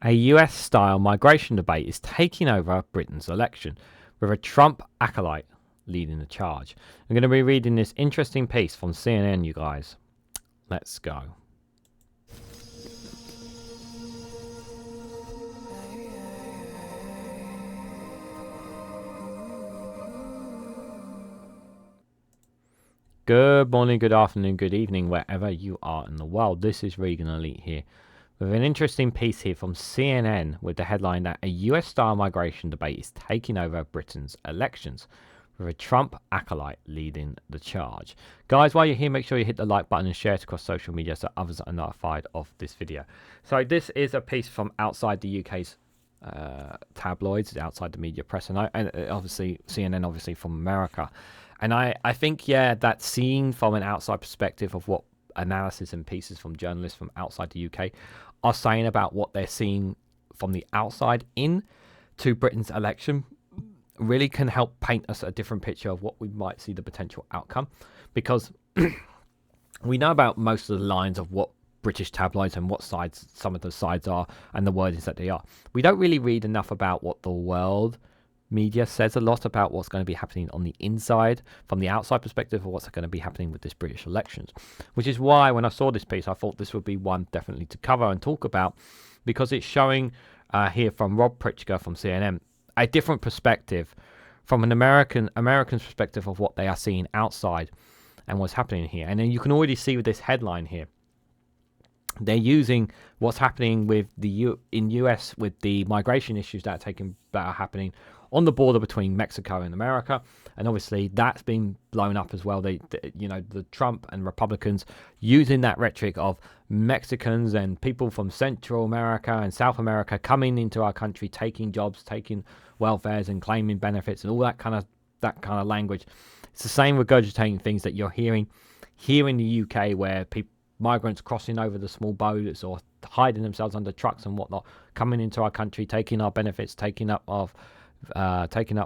A US-style migration debate is taking over Britain's election, with a Trump acolyte leading the charge. I'm going to be reading this interesting piece from CNN, you guys. Let's go. Good morning, good afternoon, good evening, wherever you are in the world. This is Reganelite here with an interesting piece here from CNN with the headline that a US-style migration debate is taking over Britain's elections, with a Trump acolyte leading the charge. Guys, while you're here, make sure you hit the like button and share it across social media so others are notified of this video. So this is a piece from outside the UK's tabloids, outside the media press, and obviously CNN, obviously from America. And I think, yeah, that seen from an outside perspective of what analysis and pieces from journalists from outside the UK are saying about what they're seeing from the outside in to Britain's election really can help paint us a different picture of what we might see the potential outcome. Because we know about most of the lines of what British tabloids and what sides some of the sides are and the wordings that they are. We don't really read enough about what the world media says a lot about what's going to be happening on the inside, from the outside perspective of what's going to be happening with this British elections. Which is why when I saw this piece, I thought this would be one definitely to cover and talk about, because it's showing here from Rob Pritchker from CNN a different perspective from an American's perspective of what they are seeing outside and what's happening here. And then you can already see with this headline here, they're using what's happening with in US with the migration issues that are happening on the border between Mexico and America, and obviously that's been blown up as well. The Trump and Republicans using that rhetoric of Mexicans and people from Central America and South America coming into our country, taking jobs, taking welfares, and claiming benefits, and all that kind of language. It's the same regurgitating things that you're hearing here in the UK, where migrants crossing over the small boats or hiding themselves under trucks and whatnot, coming into our country, taking our benefits, taking up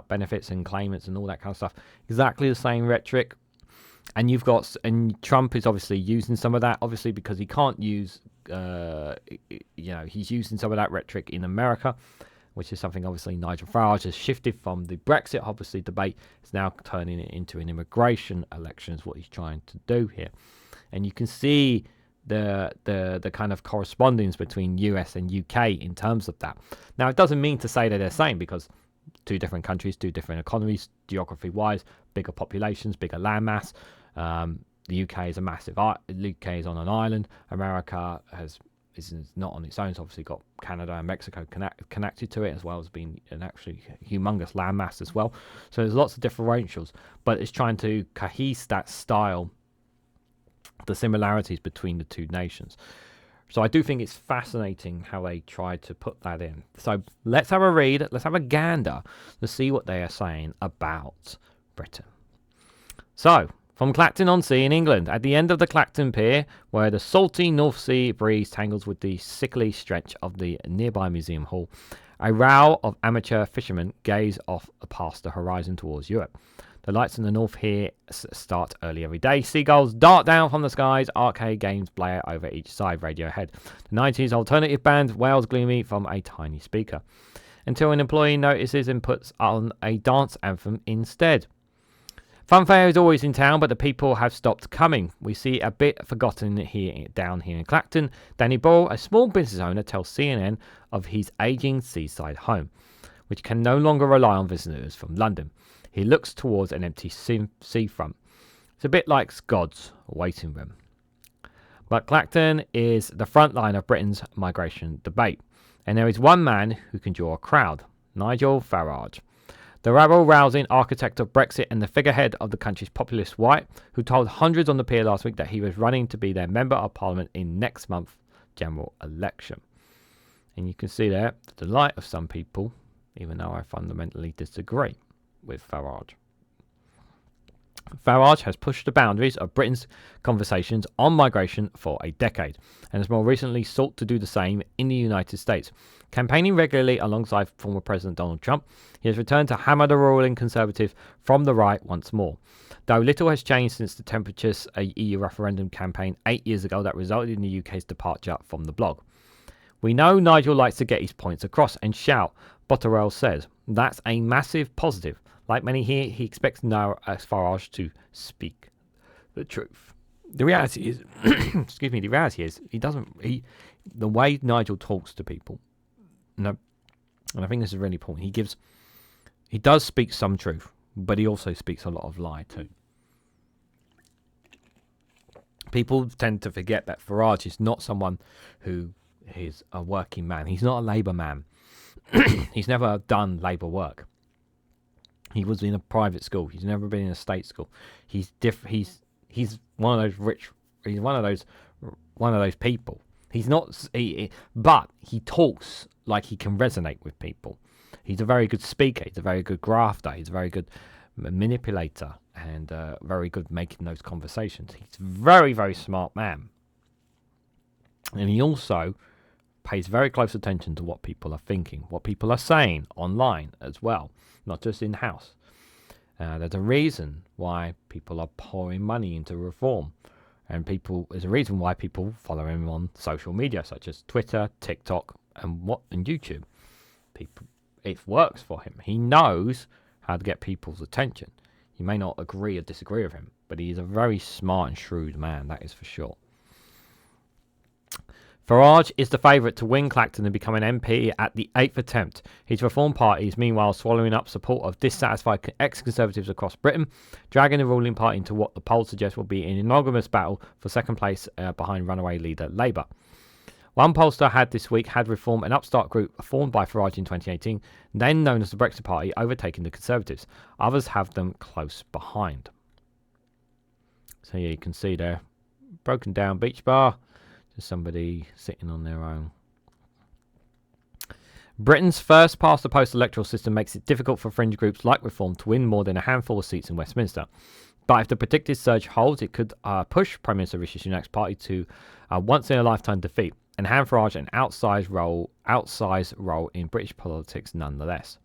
benefits and claimants and all that kind of stuff. Exactly the same rhetoric. And Trump is obviously using some of that, obviously, because he can't use, he's using some of that rhetoric in America, which is something obviously Nigel Farage has shifted from the Brexit, obviously, debate. It's now turning it into an immigration election is what he's trying to do here. And you can see the kind of correspondence between US and UK in terms of that. Now, it doesn't mean to say that they're the same, because two different countries, two different economies, geography-wise, bigger populations, bigger landmass. The UK is a massive. The UK is on an island. America is not on its own. It's obviously got Canada and Mexico connected to it, as well as being an actually humongous landmass as well. So there's lots of differentials, but it's trying to cohese that style, the similarities between the two nations. So I do think it's fascinating how they tried to put that in. So let's have a read, let's have a gander to see what they are saying about Britain. So, from Clacton on Sea in England, at the end of the Clacton Pier, where the salty North Sea breeze tangles with the sickly stretch of the nearby Museum Hall, a row of amateur fishermen gaze off past the horizon towards Europe. The lights in the north here start early every day. Seagulls dart down from the skies. Arcade games blare over each side. Radio ahead. The 90s alternative band wails gloomy from a tiny speaker, until an employee notices and puts on a dance anthem instead. Funfair is always in town, but the people have stopped coming. We see a bit forgotten down here in Clacton. Danny Ball, a small business owner, tells CNN of his aging seaside home, which can no longer rely on visitors from London. He looks towards an empty seafront. It's a bit like God's waiting room. But Clacton is the front line of Britain's migration debate, and there is one man who can draw a crowd: Nigel Farage, the rabble-rousing architect of Brexit and the figurehead of the country's populist right, who told hundreds on the pier last week that he was running to be their Member of Parliament in next month's general election. And you can see there the delight of some people, even though I fundamentally disagree with Farage. Farage has pushed the boundaries of Britain's conversations on migration for a decade, and has more recently sought to do the same in the United States. Campaigning regularly alongside former President Donald Trump, he has returned to hammer the ruling Conservative from the right once more. Though little has changed since the tempestuous EU referendum campaign 8 years ago that resulted in the UK's departure from the bloc. We know Nigel likes to get his points across and shout, Botterell says. That's a massive positive. Like many here, he expects Farage to speak the truth. The reality is, excuse me, the reality is the way Nigel talks to people, and I think this is really important, he does speak some truth, but he also speaks a lot of lie too. People tend to forget that Farage is not someone who is a working man. He's not a Labour man. He's never done Labour work. He was in a private school. He's never been in a state school. He's one of those rich. He's one of those people. He's not. But he talks like he can resonate with people. He's a very good speaker. He's a very good grafter. He's a very good manipulator and very good making those conversations. He's a very, very smart man. And he also pays very close attention to what people are thinking, what people are saying online as well, not just in-house. There's a reason why people are pouring money into reform. And there's a reason why people follow him on social media, such as Twitter, TikTok, and YouTube. It works for him. He knows how to get people's attention. You may not agree or disagree with him, but he's a very smart and shrewd man, that is for sure. Farage is the favourite to win Clacton and become an MP at the 8th attempt. His Reform Party is meanwhile swallowing up support of dissatisfied ex-Conservatives across Britain, dragging the ruling party into what the polls suggest will be an enormous battle for second place behind runaway leader Labour. One pollster had this week had Reform, an upstart group formed by Farage in 2018, then known as the Brexit Party, overtaking the Conservatives. Others have them close behind. So yeah, you can see there, broken down beach bar. Somebody sitting on their own. Britain's first past the post electoral system makes it difficult for fringe groups like Reform to win more than a handful of seats in Westminster. But if the predicted surge holds, it could push Prime Minister Rishi Sunak's party to once-in-a-lifetime defeat and hand Farage an outsized role in British politics nonetheless.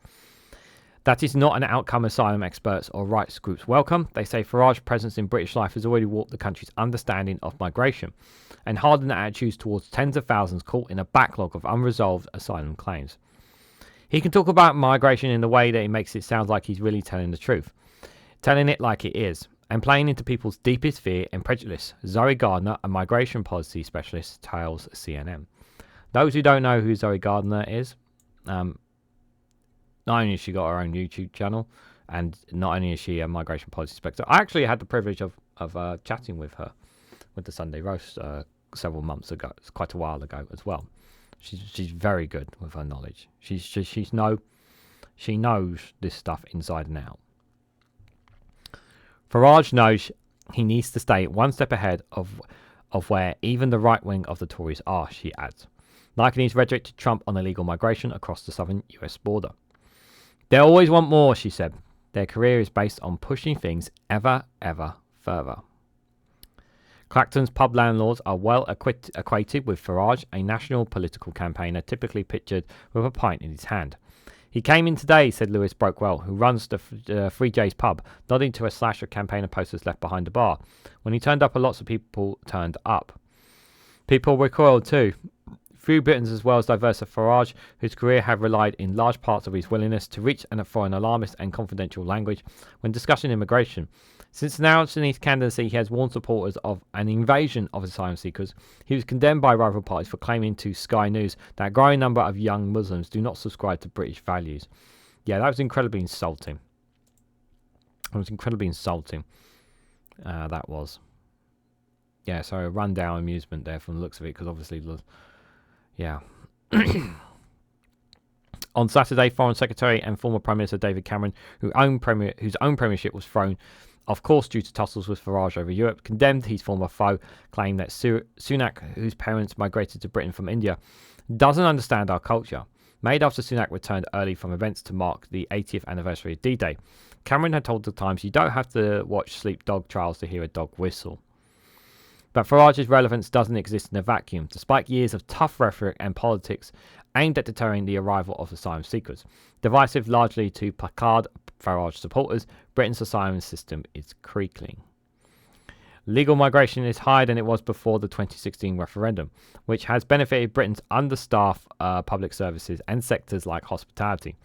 That is not an outcome asylum experts or rights groups welcome. They say Farage's presence in British life has already warped the country's understanding of migration and hardened attitudes towards tens of thousands caught in a backlog of unresolved asylum claims. He can talk about migration in the way that it makes it sound like he's really telling the truth, telling it like it is, and playing into people's deepest fear and prejudice. Zoe Gardner, a migration policy specialist, tells CNN. Those who don't know who Zoe Gardner is, not only has she got her own YouTube channel, and not only is she a migration policy specialist, I actually had the privilege of chatting with her with the Sunday Roast several months ago. It's quite a while ago as well. She's very good with her knowledge. She knows this stuff inside and out. Farage knows he needs to stay one step ahead of where even the right wing of the Tories are, she adds, likening his rhetoric to Trump on illegal migration across the southern US border. They always want more, she said. Their career is based on pushing things ever further. Clacton's pub landlords are well equated with Farage, a national political campaigner typically pictured with a pint in his hand. He came in today, said Lewis Brokewell, who runs the Free J's pub, nodding to a slash of campaigner posters left behind the bar. When he turned up, lots of people turned up. People recoiled too. Few Britons as well as diverse as Farage, whose career had relied in large parts of his willingness to reach for an alarmist and confidential language when discussing immigration. Since announcing his candidacy, he has warned supporters of an invasion of asylum seekers. He was condemned by rival parties for claiming to Sky News that a growing number of young Muslims do not subscribe to British values. Yeah, that was incredibly insulting. That was. Yeah, so a rundown amusement there from the looks of it, because obviously... Yeah. On Saturday, Foreign Secretary and former Prime Minister David Cameron, whose own premiership was thrown, of course due to tussles with Farage over Europe, condemned his former foe, claiming that Sunak, whose parents migrated to Britain from India, doesn't understand our culture. Made after Sunak returned early from events to mark the 80th anniversary of D-Day, Cameron had told the Times, "You don't have to watch Sleep Dog trials to hear a dog whistle." But Farage's relevance doesn't exist in a vacuum, despite years of tough rhetoric and politics aimed at deterring the arrival of asylum seekers. Divisive largely to placard Farage supporters, Britain's asylum system is creaking. Legal migration is higher than it was before the 2016 referendum, which has benefited Britain's understaffed public services and sectors like hospitality.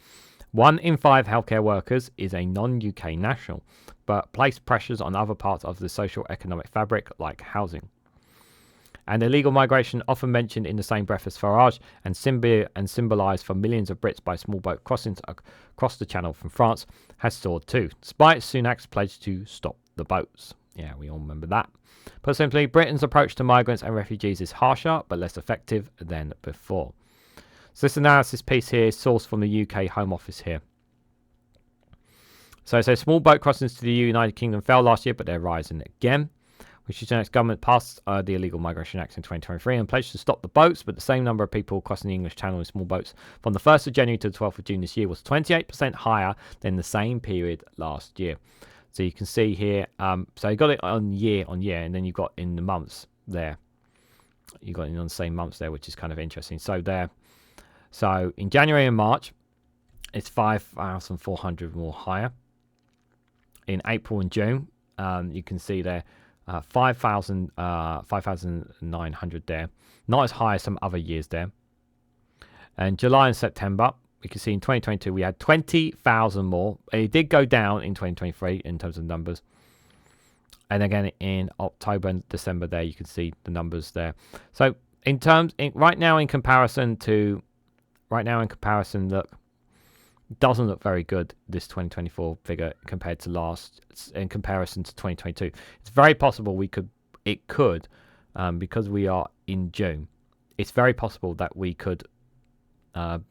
1 in 5 healthcare workers is a non-UK national, but placed pressures on other parts of the social economic fabric like housing. And illegal migration, often mentioned in the same breath as Farage and symbolised for millions of Brits by small boat crossings across the Channel from France, has soared too, despite Sunak's pledge to stop the boats. Yeah, we all remember that. Put simply, Britain's approach to migrants and refugees is harsher but less effective than before. So this analysis piece here is sourced from the UK Home Office here. So small boat crossings to the United Kingdom fell last year, but they're rising again. Rishi Sunak's government passed the Illegal Migration Act in 2023 and pledged to stop the boats, but the same number of people crossing the English Channel in small boats from the 1st of January to the 12th of June this year was 28% higher than the same period last year. So you can see here, so you got it on year, and then you got in the months there. You got it on the same months there, which is kind of interesting. So in January and March, it's 5,400 more higher. In April and June, you can see there 5,900 there. Not as high as some other years there. And July and September, we can see in 2022 we had 20,000 more. It did go down in 2023 in terms of numbers. And again in October and December there, you can see the numbers there. So right now in comparison, look, doesn't look very good, this 2024 figure compared to in comparison to 2022. It's very possible it could, because we are in June, it's very possible that we could have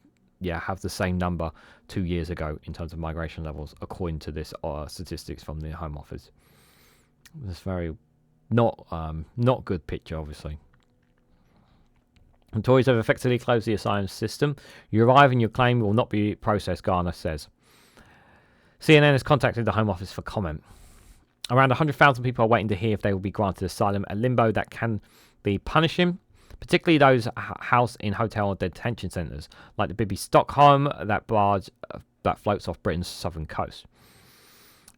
the same number 2 years ago in terms of migration levels, according to this statistics from the Home Office. It's very not good picture, obviously. And Tories have effectively closed the asylum system. You arrive and your claim will not be processed, Garner says. CNN has contacted the Home Office for comment. Around 100,000 people are waiting to hear if they will be granted asylum, a limbo that can be punishing, particularly those housed in hotel or detention centres, like the Bibby Stockholm, that barge that floats off Britain's southern coast.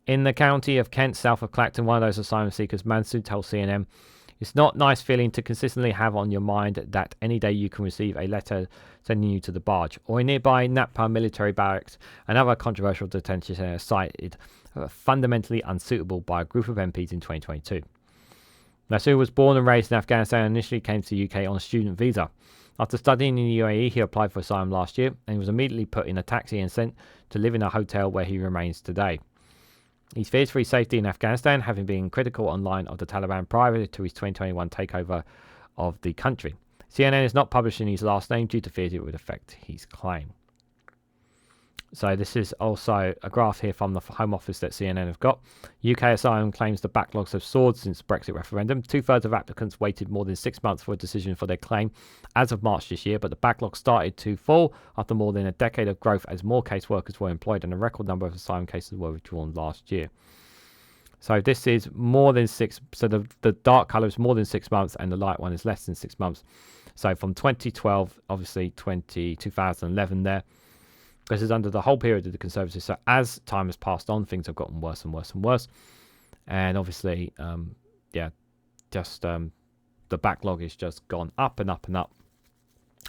In the county of Kent, south of Clacton, one of those asylum seekers, Mansud, told CNN, "It's not a nice feeling to consistently have on your mind that any day you can receive a letter sending you to the barge, or a nearby Napa military barracks, another controversial detention centre cited fundamentally unsuitable by a group of MPs in 2022. Masood was born and raised in Afghanistan and initially came to the UK on a student visa. After studying in the UAE, he applied for asylum last year and he was immediately put in a taxi and sent to live in a hotel where he remains today. He fears for his safety in Afghanistan, having been critical online of the Taliban prior to his 2021 takeover of the country. CNN is not publishing his last name due to fears it would affect his claim." So this is also a graph here from the Home Office that CNN have got. UK asylum claims the backlogs have soared since the Brexit referendum. 2/3 of applicants waited more than 6 months for a decision for their claim as of March this year, but the backlog started to fall after more than a decade of growth as more caseworkers were employed and a record number of asylum cases were withdrawn last year. So this is more than the dark colour is more than 6 months and the light one is less than 6 months. So from 2012, obviously 2011 there. This is under the whole period of the Conservatives. So as time has passed on, things have gotten worse and worse and worse. And obviously, the backlog has just gone up and up and up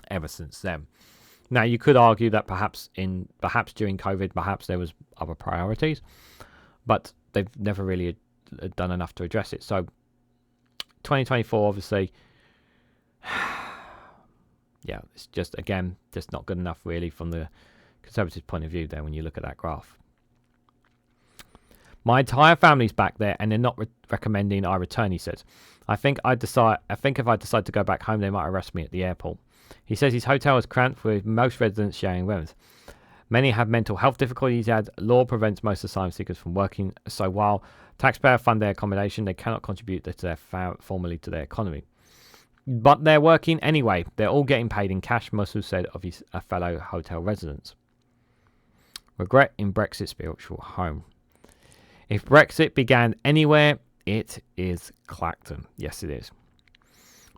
ever since then. Now, you could argue that perhaps during COVID, perhaps there was other priorities, but they've never really done enough to address it. So 2024, obviously, it's just not good enough really from the Conservative point of view there when you look at that graph. "My entire family's back there and they're not recommending I return," he says. I think if I decide to go back home, they might arrest me at the airport." He says his hotel is cramped with most residents sharing rooms. Many have mental health difficulties. He adds, law prevents most asylum seekers from working, so while taxpayers fund their accommodation, they cannot contribute formally to their economy. But they're working anyway. They're all getting paid in cash, Masood said of his fellow hotel residents. Regret in Brexit spiritual home. If Brexit began anywhere, it is Clacton. Yes, it is.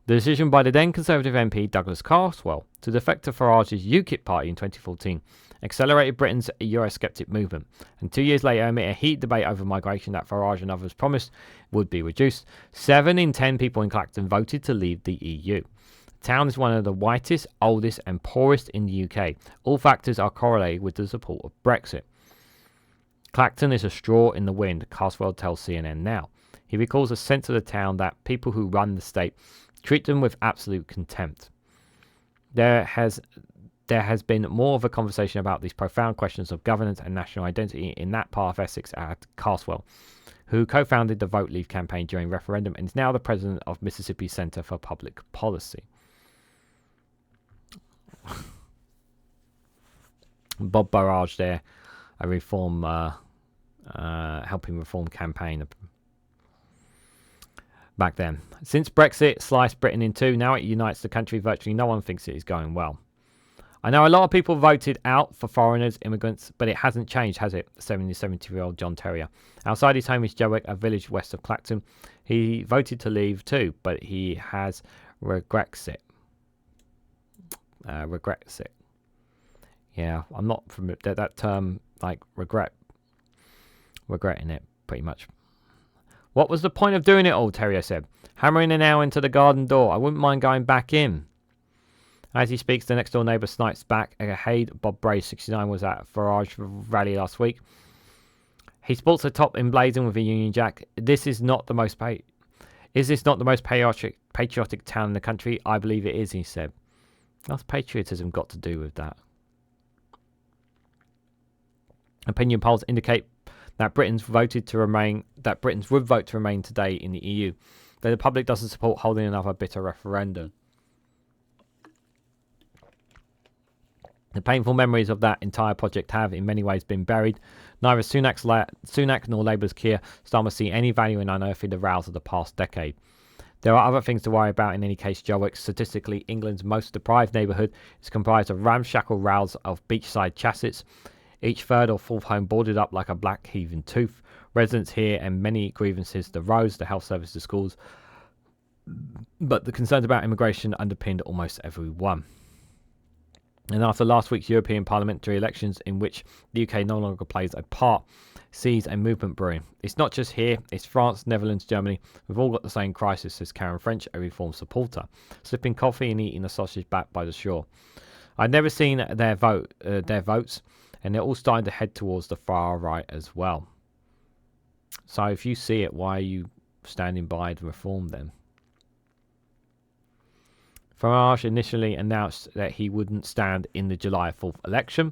The decision by the then Conservative MP Douglas Carswell to defect to Farage's UKIP party in 2014 accelerated Britain's Eurosceptic movement, and 2 years later, amid a heated debate over migration that Farage and others promised would be reduced, 7 in 10 people in Clacton voted to leave the EU. The town is one of the whitest, oldest and poorest in the UK. All factors are correlated with the support of Brexit. Clacton is a straw in the wind, Carswell tells CNN Now. He recalls a sense of the town that people who run the state treat them with absolute contempt. There has been more of a conversation about these profound questions of governance and national identity in that part of Essex at Carswell, who co-founded the Vote Leave campaign during referendum and is now the president of Mississippi Center for Public Policy. Bob Farage there, a reform, helping reform campaign back then. Since Brexit sliced Britain in two, now it unites the country. Virtually no one thinks it is going well. I know a lot of people voted out for foreigners, immigrants, but it hasn't changed, has it? 70-year-old John Terrier. Outside his home is Jowick, a village west of Clacton. He voted to leave too, but he has regrets it. Regrets it. Yeah, I'm not from that term, like regretting it, pretty much. What was the point of doing it all, Terrier said. Hammering a nail into the garden door. I wouldn't mind going back in. As he speaks, the next door neighbour snipes back. Ahead, Bob Bray, 69, was at Farage rally last week. He sports a top emblazoned with a Union Jack. Is this not the most patriotic town in the country? I believe it is, he said. What's patriotism got to do with that? Opinion polls indicate that Britains would vote to remain today in the EU, though the public doesn't support holding another bitter referendum. The painful memories of that entire project have, in many ways, been buried. Neither Sunak nor Labour's Keir Starmer see any value in unearthing the rows of the past decade. There are other things to worry about in any case. Jowick, statistically England's most deprived neighbourhood, is comprised of ramshackle rows of beachside chassis, each third or fourth home boarded up like a black heaving tooth. Residents here and many grievances, the roads, the health service, the schools. But the concerns about immigration underpinned almost every one. And after last week's European parliamentary elections, in which the UK no longer plays a part, sees a movement brewing. It's not just here, it's France, Netherlands, Germany. We've all got the same crisis, says Karen French, a reform supporter, sipping coffee and eating a sausage back by the shore. I'd never seen their votes, and they're all starting to head towards the far right as well. So if you see it, why are you standing by to reform them? Farage initially announced that he wouldn't stand in the July 4th election.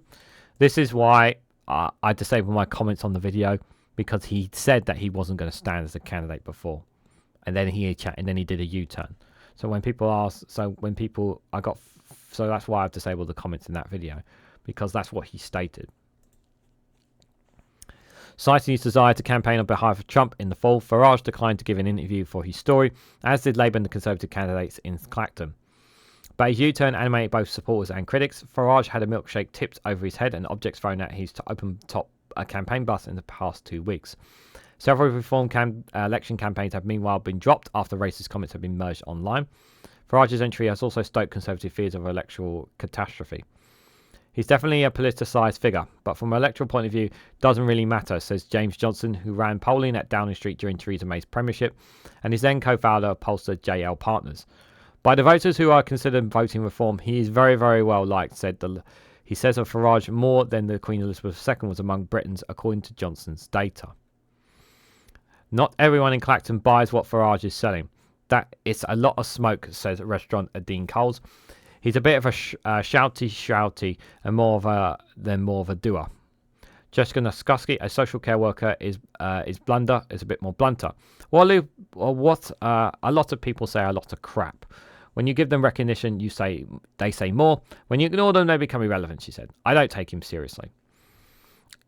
This is why I disabled my comments on the video, because he said that he wasn't going to stand as a candidate before, and then he did a U-turn. So when people ask, so that's why I've disabled the comments in that video, because that's what he stated. Citing his desire to campaign on behalf of Trump in the fall, Farage declined to give an interview for his story, as did Labour and the Conservative candidates in Clacton. But his U-turn animated both supporters and critics. Farage had a milkshake tipped over his head and objects thrown at his open-top campaign bus in the past 2 weeks. Several reform election campaigns have meanwhile been dropped after racist comments have been merged online. Farage's entry has also stoked Conservative fears of electoral catastrophe. He's definitely a politicised figure, but from an electoral point of view, doesn't really matter, says James Johnson, who ran polling at Downing Street during Theresa May's premiership, and is then co-founder of pollster JL Partners. By the voters who are considered voting reform, he is very, very well liked, he says of Farage more than the Queen Elizabeth II was among Britons, according to Johnson's data. Not everyone in Clacton buys what Farage is selling. That it's a lot of smoke, says restaurant Dean Coles. He's a bit of a shouty, and more of a doer. Jessica Naskuski, a social care worker, is a bit more blunter. A lot of people say a lot of crap. When you give them recognition, they say more. When you ignore them, they become irrelevant, she said. I don't take him seriously.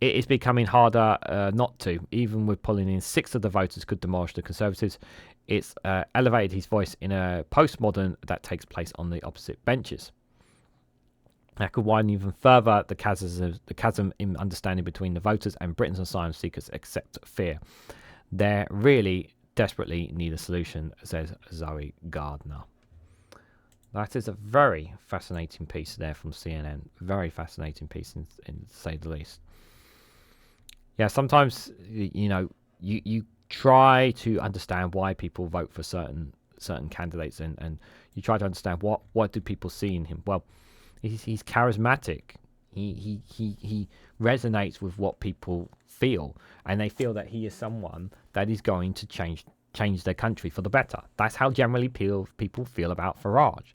It is becoming harder not to, even with pulling in 6 of the voters could demolish the Conservatives. It's elevated his voice in a postmodern that takes place on the opposite benches. That could widen even further the chasm in understanding between the voters and Britain's asylum seekers, except fear. They really desperately need a solution, says Zoe Gardner. That is a very fascinating piece there from CNN. Very fascinating piece, in to say the least. Yeah, sometimes, you try to understand why people vote for certain candidates, and you try to understand what do people see in him. Well, he's charismatic. He resonates with what people feel, and they feel that he is someone that is going to change their country for the better. That's how generally people feel about Farage,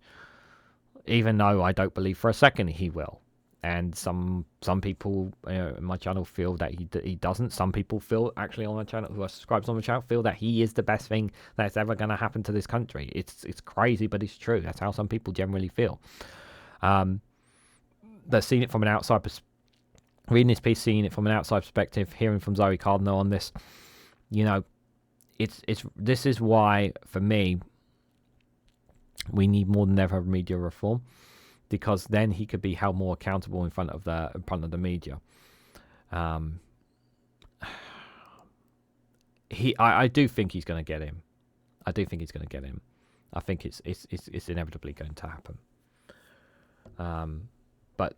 even though I don't believe for a second he will. And some people in my channel feel that he doesn't. Some people feel, actually, on my channel, who are subscribed on my channel, feel that he is the best thing that's ever going to happen to this country. It's crazy, but it's true. That's how some people generally feel. They're seeing it from an outside reading this piece, seeing it from an outside perspective, hearing from Zoe Cardinal on this. This is why, for me, we need more than ever media reform. Because then he could be held more accountable in front of the media. I do think he's going to get him. I think it's inevitably going to happen. But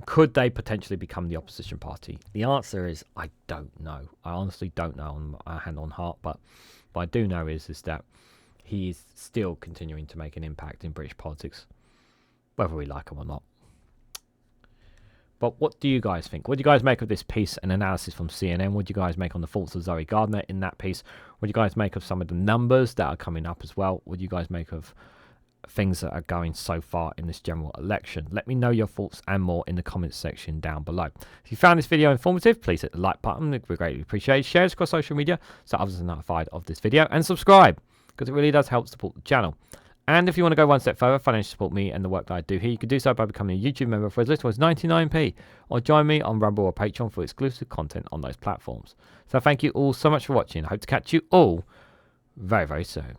could they potentially become the opposition party? The answer is I don't know. I honestly don't know on hand on heart. But what I do know is that he is still continuing to make an impact in British politics, whether we like him or not. But what do you guys think? What do you guys make of this piece and analysis from CNN? What do you guys make on the thoughts of Zoe Gardner in that piece? What do you guys make of some of the numbers that are coming up as well? What do you guys make of things that are going so far in this general election? Let me know your thoughts and more in the comments section down below. If you found this video informative, please hit the like button. It would be greatly appreciated. Share it across social media so others are notified of this video. And subscribe, because it really does help support the channel. And if you want to go one step further, financially support me and the work that I do here, you can do so by becoming a YouTube member for as little as 99p, or join me on Rumble or Patreon for exclusive content on those platforms. So thank you all so much for watching. I hope to catch you all very, very soon.